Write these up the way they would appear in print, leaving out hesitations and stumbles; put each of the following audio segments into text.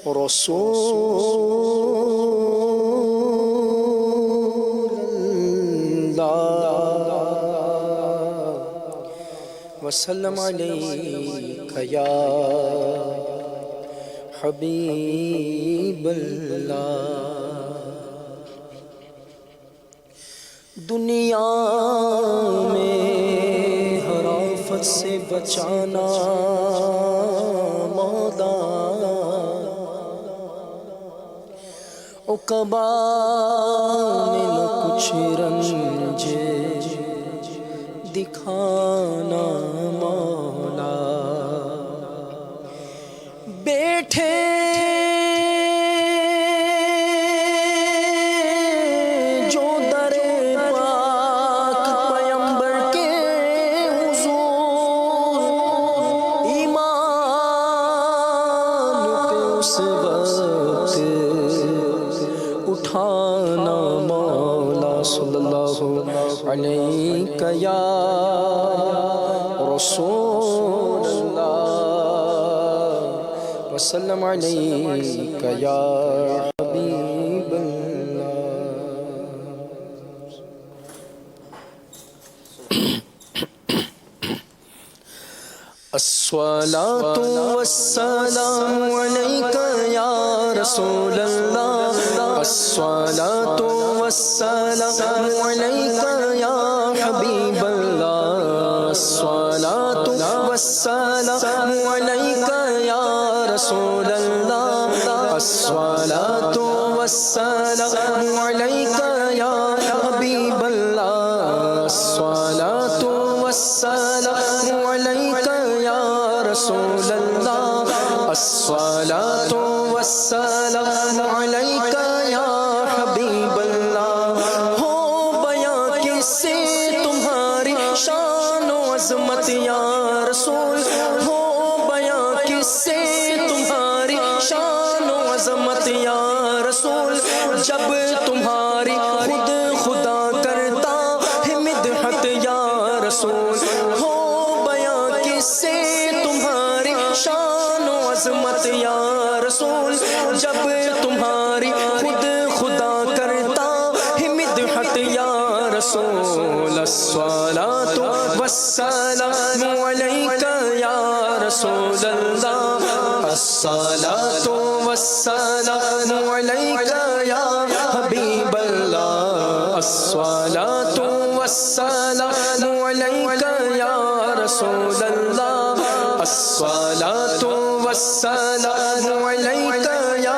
رسول اللہ وسلم علیک یا حبیب اللہ دنیا میں ہر آفت سے بچانا مولا عقبا میں نہ کچھ رنج دکھانا مولا بیٹھے جو در پاک پیمبر کے حضور ایمان پہ اس وقت اٹھانا مولا صلی اللہ علیہ یا رسول اللہ وسلم علیک یا حبیب اللہ الصلاة والسلام علیک یا رسول اللہ الصلاة والسلام علیک یا حبیب اللہ الصلاة والسلام علیک یا رسول اللہ الصلاة والسلام علیک یا حبیب اللہ الصلاة والسلام علیک یا رسول اللہ الصلاة والسلام علیک یا حبیب اللہ ہو بیاں کس سے تمہاری شان و عظمت یا رسول ہو بیاں کس سے تمہاری شان و عظمت یا رسول جب تمہاری خود خدا کرتا ہے مدحت یا رسول ہو بیاں کس سے تمہاری شان و عظمت یا رسول جب تمہاری خود خدا کرتا ہے مدحت یا رسول الصلاة والسلام علیک یا رسول اللہ الصلاة والسلام علیک یا حبیب اللہ الصلاة والسلام علیک یا رسول اللہ الصلاة والسلام علیک یا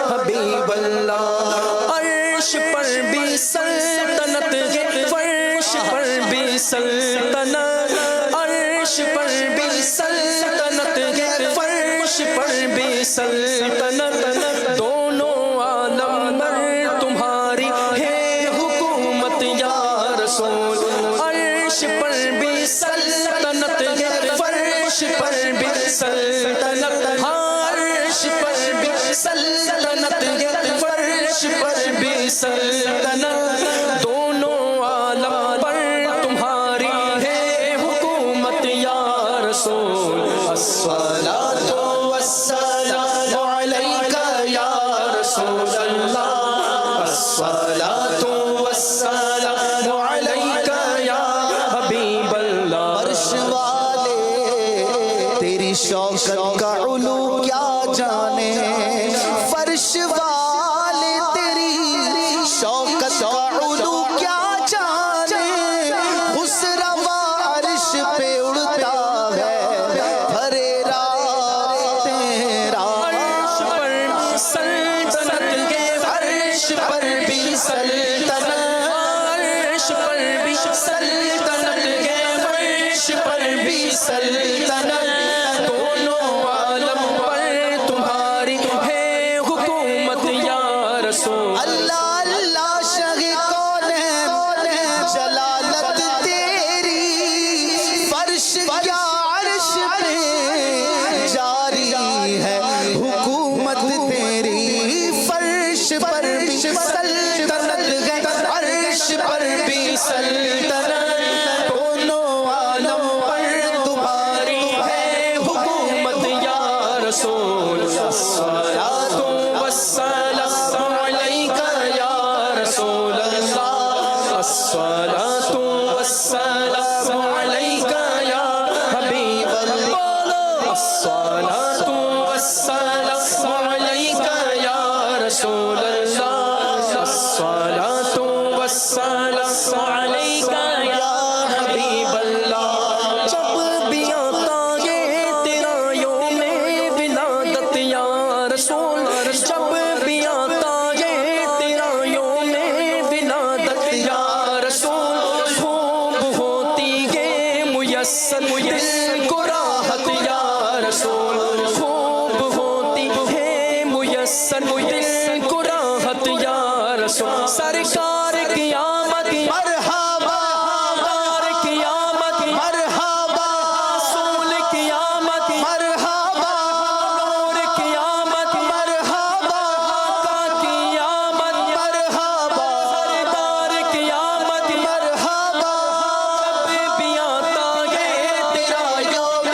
حبیب اللہ عرش پر بھی سلطنت ہے فرش پر بھی سلطنت عرش پر بھی سلطنت ہے فرش پر بھی سلطنت دونوں عالم پر تمہاری ہے حکومت یا رسول عرش پر بھی سلطنت ہے فرش پر بھی سلطنت عرش پر بھی سلطنت ہے فرش پر بھی سلطنت دونوں عالم پر تمہاری ہے حکومت یا رسول الصلاة والسلام علیک یا رسول اللہ الصلاة والسلام علیک یا حبیب اللہ عرش والے تیری شوکت کا علو کیا جانے فرش والے تیری شوکت کا علو کیا جانے خسروا عرش پہ اڑتا ہے بھرے رات تیرا عرش پر سلطنت کے عرش پر بھی سلطنت عرش پر بھی سلطنت کے عرش پر بھی سلطنت دونوں عالم پر تمہاری ہے حکومت یا رسول اللہ اللہ شاہ کون ہے جلالت تیری فرش کیا عرش پہ جاری ہے حکومت تیری فرش پر بھی سلطنت ہے عرش پر بھی سلطنت دونوں عالم پر تمہاری دل کو راحت یا رسول خوب ہوتی ہے میسر دل کو راحت یا رسول سرکار قیامت مرحبا قیامت مرحبا رسول قیامت مرحبا نور قیامت مرحبا آقا قیامت مرحبا سردار قیامت مرحبا جب بھی آتا ہے تیرا یوم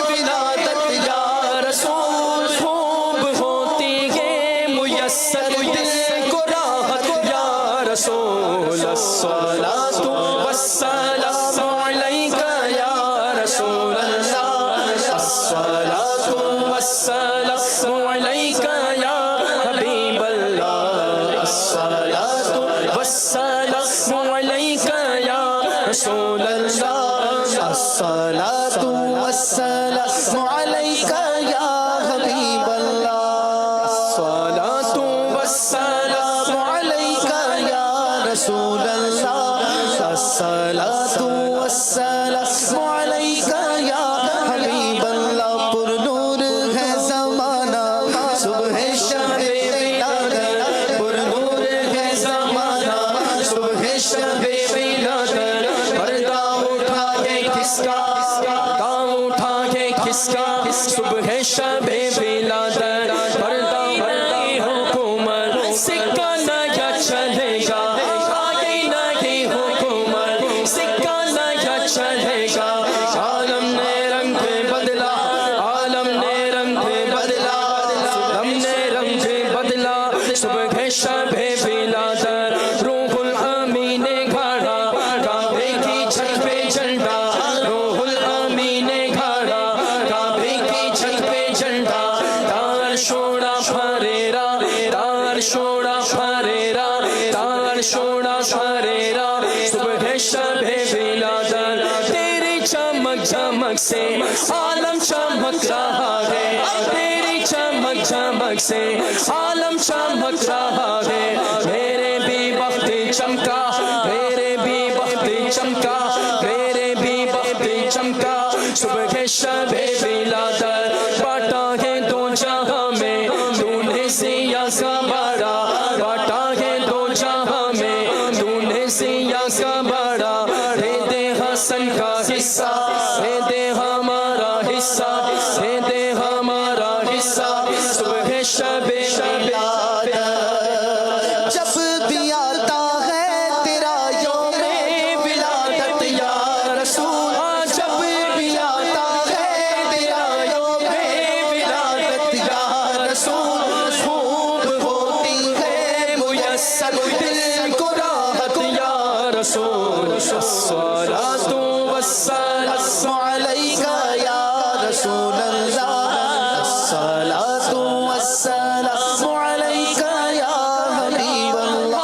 ولادت یا رسول خوب ہوتی ہے میسر دل کو راحت یا رسول الصلاۃ والسلام علیک یا رسول اللہ الصلاۃ والسلام علیک یا حبیب اللہ الصلاۃ والسلام علیک یا رسول اللہ الصلاۃ والسلام علیک یا حبیب اللہ الصلاۃ والسلام علیک یا رسول اللہ الصلاۃ والسلام علیک یا حبیب اللہ پر نور ہے زمانہ صبح شب ولادت پر نور ہے زمانہ صبح شب ولادت پردہ اٹھا کے کس کا کام اٹھا کے کس کا صبح شب ولادت پردہ بڑی حکومت سکہ نیا چلے گا آگے نہیں حکومت سکہ نیا چلے گا عالم نے رنگ بدلا عالم نے رنگ بدلا ہم نے رنگ بدلا صبح شب ولادت روح الامین نے گھاڑا کعبے کی چھت پہ جھنڈا روح الامین نے گھاڑا کعبے کی چھت پہ جھنڈا تار شوڑا پھریرا تار شوڑا پھریرا تار شوڑا پھریرا صبح شب ولادت تیری چمک چمک سے عالم چمک رہا ہے تیری چمک چمک سے عالم چمک رہا ہے میرے بھی وقت چمکا میرے بھی وقت چمکا میرے بھی وقت چمکا صبح شب ولادت باٹا ہے دو جہاں میں تو نے سیاہ کا بڑا باٹا ہے دو جہاں میں تو نے سیاہ کا بڑا دے دے حسن کا حصہ دے دے ہمارا حصہ دے دے ہمارا حصہ صبح شب جب بھی آتا ہے تیرا یوم ولادت یا رسول جب بھی آتا ہے تیرا یوم ولادت یا رسول خوب ہوتی ہے میسر دل کو راحت یا رسول الصلاۃ والسلام علیک یا رسول اللہ الصلاۃ والسلام علیک یا حبیب اللہ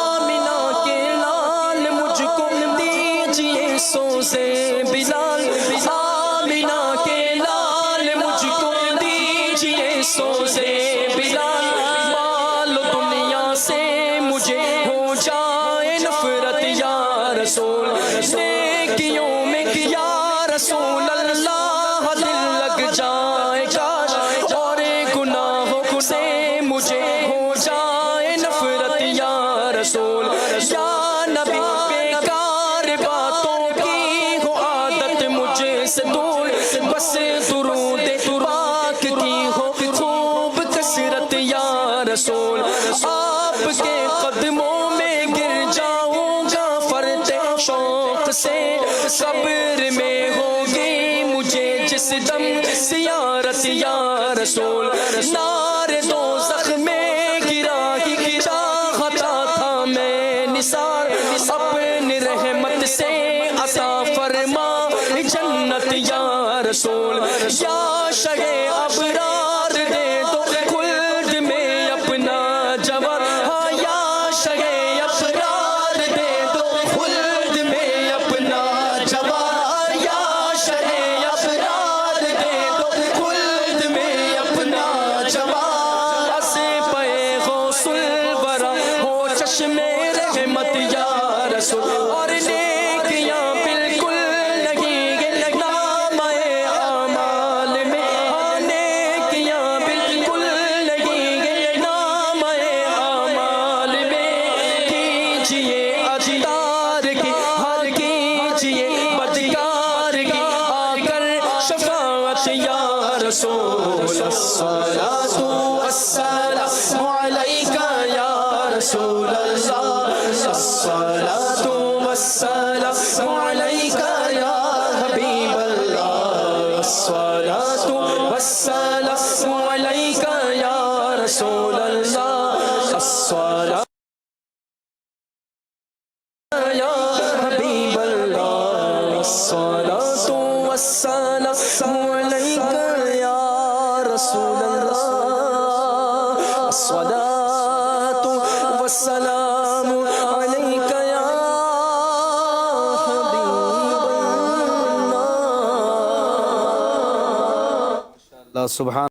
آمینہ کے لال مجھ کو دیجئے سوزے بلال آمینہ کے لال مجھ کو دیجئے سوزے بلال مال و دنیا سے مجھے ہو جائے نفرت یا رسول نیکیوں میں یا رسول اللہ دل لگ جائے کاش اور گناہوں سے مجھے ہو جائے نفرت یا رسول یا نبی بیکار باتوں کی ہو عادت مجھے سے دور بس درود پاک کی ہو خوب کثرت یا رسول آپ کے قدموں میں گر جاؤں گا فرتے شوق سے صبر میں ہوگی مجھے جس دم زیارت یا رسول نار دوزخ میں گرا ہی چاہتا تھا میں نثار اپنی رحمت سے عطا فرما جنت یا رسول یا شہ ابرار دے دو خلد میں اپنا جوار ہاں یا شہ ابرار دے دو خلد میں اپنا جوار یا شہ ابرار دے دو خلد میں اپنا جوار اس پہ غوث الورا ہو چشم رحمت یا رسول اور نیکیاں بالکل نہیں يا رسول الصلاة والسلام عليك يا رسول الله الصلاة والسلام عليك يا حبيب الله الصلاة والسلام عليك يا رسول الله الصلاة يا حبيب الله الصلاة والسلام عليك يا رسول الله الصلاة والسلام عليك يا حبيب الله اللہ سبحان